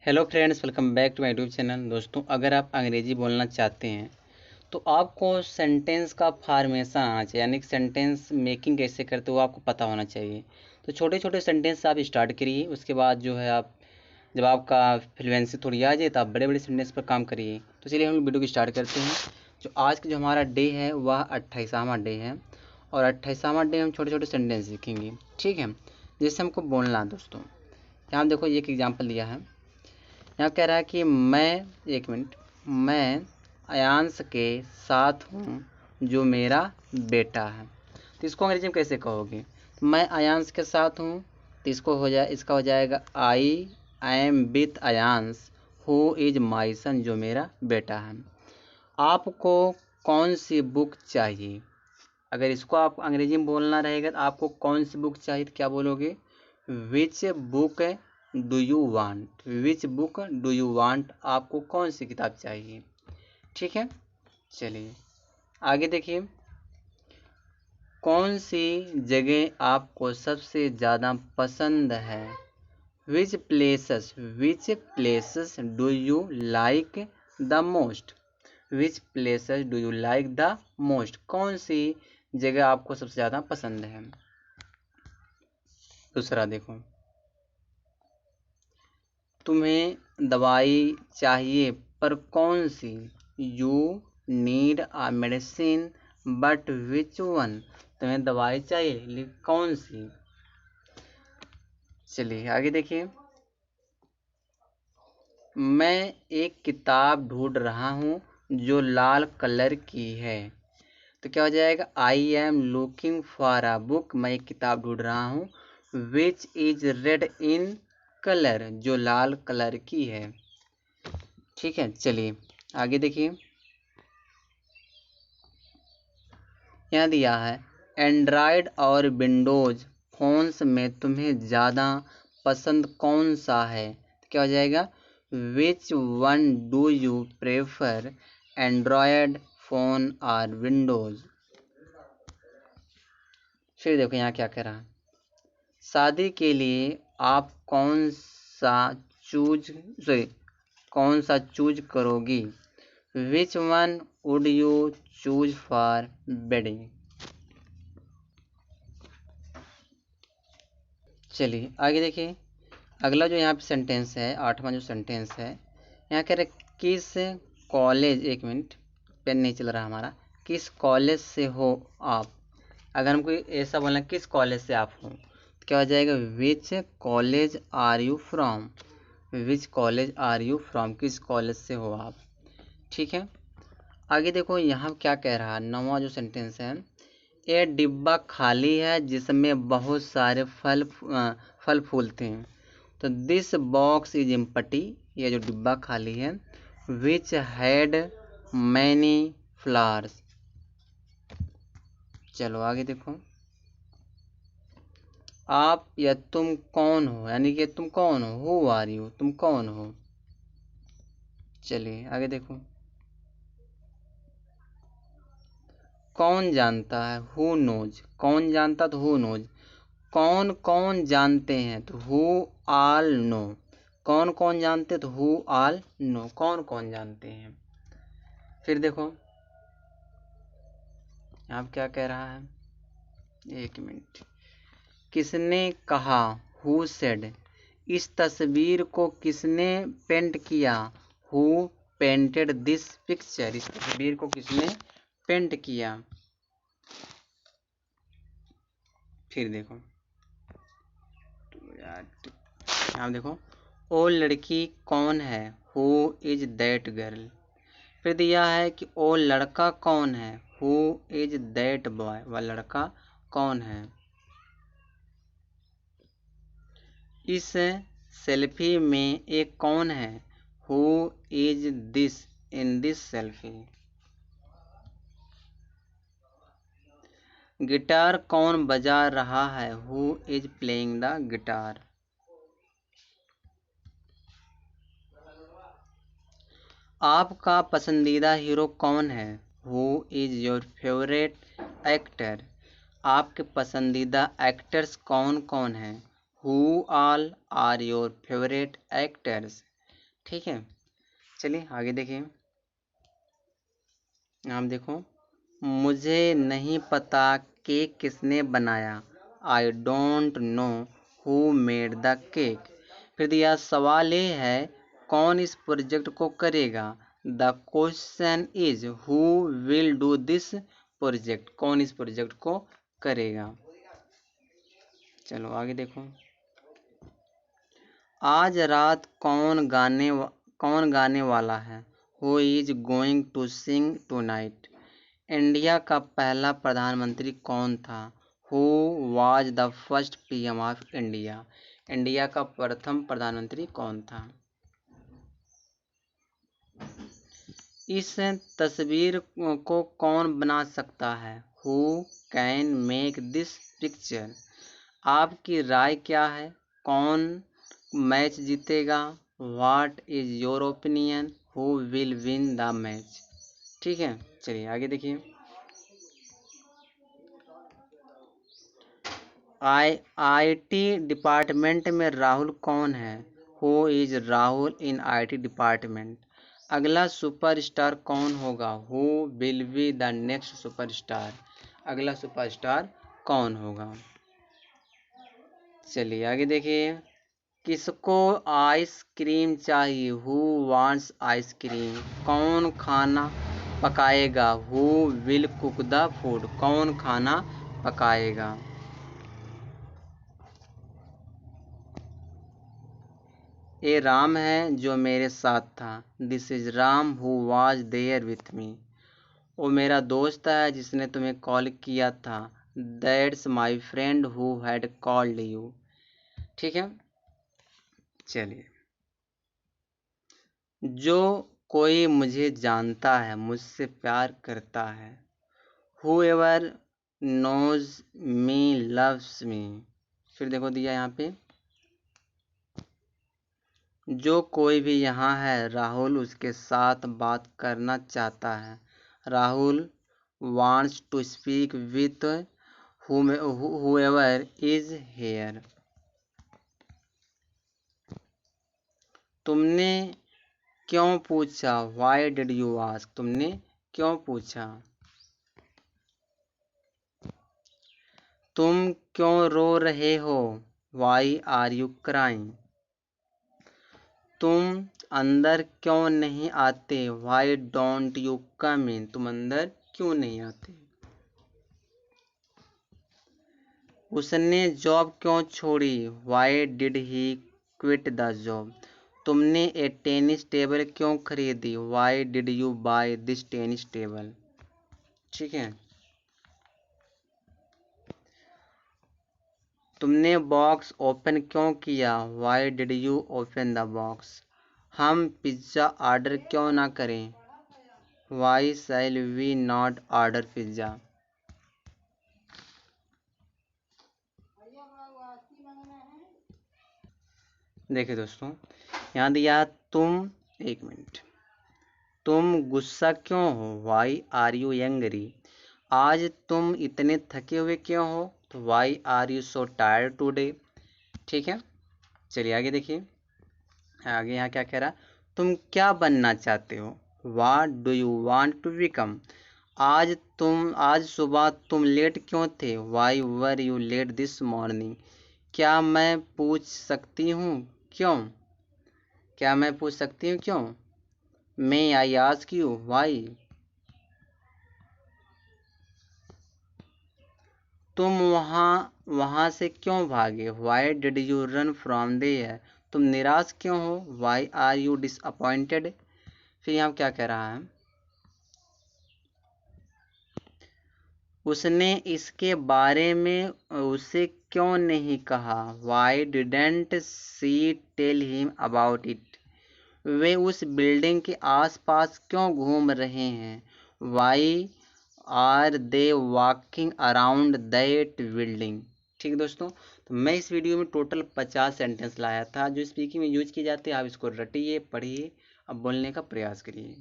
Hello friends, welcome back to my YouTube channel. दोस्तों, अगर आप अंग्रेजी बोलना चाहते हैं तो आपको सेंटेंस का फॉर्मेशन आना चाहिए, यानी कि सेंटेंस मेकिंग कैसे करते हो आपको पता होना चाहिए। तो छोटे छोटे सेंटेंस आप स्टार्ट करिए, उसके बाद जो है आप जब आपका फ्लुएंसी थोड़ी आ जाए तो आप बड़े बड़े सेंटेंस पर काम करिए। तो चलिए हम वीडियो को स्टार्ट करते हैं। जो आज का जो हमारा डे है वह 28वां डे है, और 28वां डे हम छोटे छोटे सेंटेंस सीखेंगे। ठीक है, जैसे हमको बोलना है। दोस्तों, यहाँ देखो एक एग्जाम्पल दिया है। यहाँ कह रहा है कि मैं अयांश के साथ हूँ जो मेरा बेटा है। तो इसको अंग्रेजी में कैसे कहोगे? तो मैं अयांश के साथ हूँ, तो इसका हो जाएगा I am with Ayansh who is my son, जो मेरा बेटा है। आपको कौन सी बुक चाहिए? अगर इसको आप अंग्रेजी में बोलना रहेगा तो आपको कौन सी बुक चाहिए तो क्या बोलोगे? Which book do you want? Which book do you want? आपको कौन सी किताब चाहिए? ठीक है, चलिए आगे देखिए। कौन सी जगह आपको सबसे ज़्यादा पसंद है? Which places do you like the most? Which places do you like the most? कौन सी जगह आपको सबसे ज़्यादा पसंद है? दूसरा देखो, तुम्हें दवाई चाहिए पर कौन सी? You need a medicine but which one? तुम्हें दवाई चाहिए लेकिन कौन सी? चलिए आगे देखिए। मैं एक किताब ढूंढ रहा हूँ जो लाल कलर की है। तो क्या हो जाएगा? I am looking for a book. मैं एक किताब ढूंढ रहा हूँ which is red in colour, जो लाल कलर की है। ठीक है, चलिए आगे देखिए। यहाँ दिया है एंड्रॉयड और विंडोज फोन्स में तुम्हें ज़्यादा पसंद कौन सा है? तो क्या हो जाएगा? Which one do you prefer, Android phone और विंडोज? फिर देखो यहाँ क्या कह रहा है। शादी के लिए आप कौन सा चूज करोगी? Which one would you choose for wedding? चलिए आगे देखिए। अगला जो यहाँ पे सेंटेंस है, 8वां जो सेंटेंस है, यहाँ कह रहे किस कॉलेज, एक मिनट पेन नहीं चल रहा हमारा, किस कॉलेज से हो आप? अगर हमको ऐसा बोलना किस कॉलेज से आप हो तो क्या हो जाएगा? Which college are you from? Which college are you from? किस कॉलेज से हो आप? ठीक है, आगे देखो यहाँ क्या कह रहा है। 9वां जो सेंटेंस है, ये डिब्बा खाली है जिसमें बहुत सारे फल फूल थे। तो दिस बॉक्स इज एम्प्टी, ये जो डिब्बा खाली है। Which had many flowers? चलो आगे देखो। आप या तुम कौन हो, यानी कि तुम कौन हो? Who are you? तुम कौन हो? चलिए आगे देखो। कौन जानता है? Who knows? कौन जानता तो हु नोज। कौन कौन जानते हैं तो हु आल नो। कौन कौन जानते तो हु आल नो, कौन कौन जानते हैं। फिर देखो आप क्या कह रहा है, एक मिनट। किसने कहा? Who said? इस तस्वीर को किसने पेंट किया? Who painted this picture? इस तस्वीर को किसने पेंट किया? फिर देखो आप देखो, ओ लड़की कौन है? Who is that girl? फिर दिया है कि ओ लड़का कौन है? Who is that boy? वह लड़का कौन है? इस सेल्फी में एक कौन है? Who is this in this selfie? Guitar कौन बजा रहा है? Who is playing the guitar? आपका पसंदीदा हीरो कौन है? Who is your favourite actor? आपके पसंदीदा एक्टर्स कौन कौन हैं? Who all are your favourite actors? ठीक है, चलिए आगे देखिए। आप देखो, मुझे नहीं पता केक किसने बनाया। I don't know who made the cake. फिर दिया सवाल ये है कौन इस प्रोजेक्ट को करेगा। The question is who will do this project. कौन इस प्रोजेक्ट को करेगा। चलो आगे देखो। आज रात कौन गाने वाला है। Who is going to sing tonight. India का पहला प्रधानमंत्री कौन था। Who was the first PM of India. India का प्रथम प्रधानमंत्री कौन था। इस तस्वीर को कौन बना सकता है। Who can make this picture. आपकी राय क्या है, कौन मैच जीतेगा। What is your opinion, who will win the match. ठीक है, चलिए आगे देखिए। आईटी डिपार्टमेंट में राहुल कौन है। Who is Rahul in IT department. अगला सुपरस्टार कौन होगा। Who will be the next superstar. अगला सुपरस्टार कौन होगा। चलिए आगे देखिए। किसको आइसक्रीम चाहिए। Who wants ice cream. कौन खाना पकाएगा। Who will cook the food. कौन खाना पकाएगा। ये राम है जो मेरे साथ था। This is Ram who was there with me. वो मेरा दोस्त है जिसने तुम्हें कॉल किया था। That's my friend who had called you. ठीक है, चलिए। जो कोई मुझे जानता है मुझसे प्यार करता है। Whoever knows me loves me। फिर देखो दिया यहाँ पे, जो कोई भी यहाँ है राहुल उसके साथ बात करना चाहता है। Rahul wants to speak with whoever is here। तुमने क्यों पूछा। Why did you ask। तुमने क्यों पूछा। तुम क्यों रो रहे हो। Why are you crying। तुम अंदर क्यों नहीं आते। Why don't you come in। तुम अंदर क्यों नहीं आते। उसने जॉब क्यों छोड़ी। Why did he quit the job। तुमने एक टेनिस टेबल क्यों खरीदी। Why did you buy this tennis table. ठीक है, तुमने बॉक्स ओपन क्यों किया। Why did you open the box। हम पिज्ज़ा ऑर्डर क्यों ना करें। Why shall we not order pizza। देखिए दोस्तों, यहाँ दिया तुम, एक मिनट, तुम गुस्सा क्यों हो। Why are you angry। आज तुम इतने थके हुए क्यों हो। तो Why are you so tired today। ठीक है, चलिए आगे देखिए। आगे यहाँ क्या कह रहा, तुम क्या बनना चाहते हो। What do you want to become। आज सुबह तुम लेट क्यों थे। Why were you late this morning। क्या मैं पूछ सकती हूँ क्यों। क्या मैं पूछ सकती हूँ क्यों। May I ask you why। तुम वहाँ से क्यों भागे। Why did you run from there। तुम निराश क्यों हो। Why are you disappointed। फिर यहाँ क्या कह रहा है, उसने इसके बारे में उसे क्यों नहीं कहा। Why didn't she tell him about it। वे उस बिल्डिंग के आसपास क्यों घूम रहे हैं। Why are they walking around that building। ठीक है दोस्तों, तो मैं इस वीडियो में टोटल 50 सेंटेंस लाया था जो स्पीकिंग में यूज किए जाते हैं। आप इसको रटिए, पढ़िए, अब बोलने का प्रयास करिए।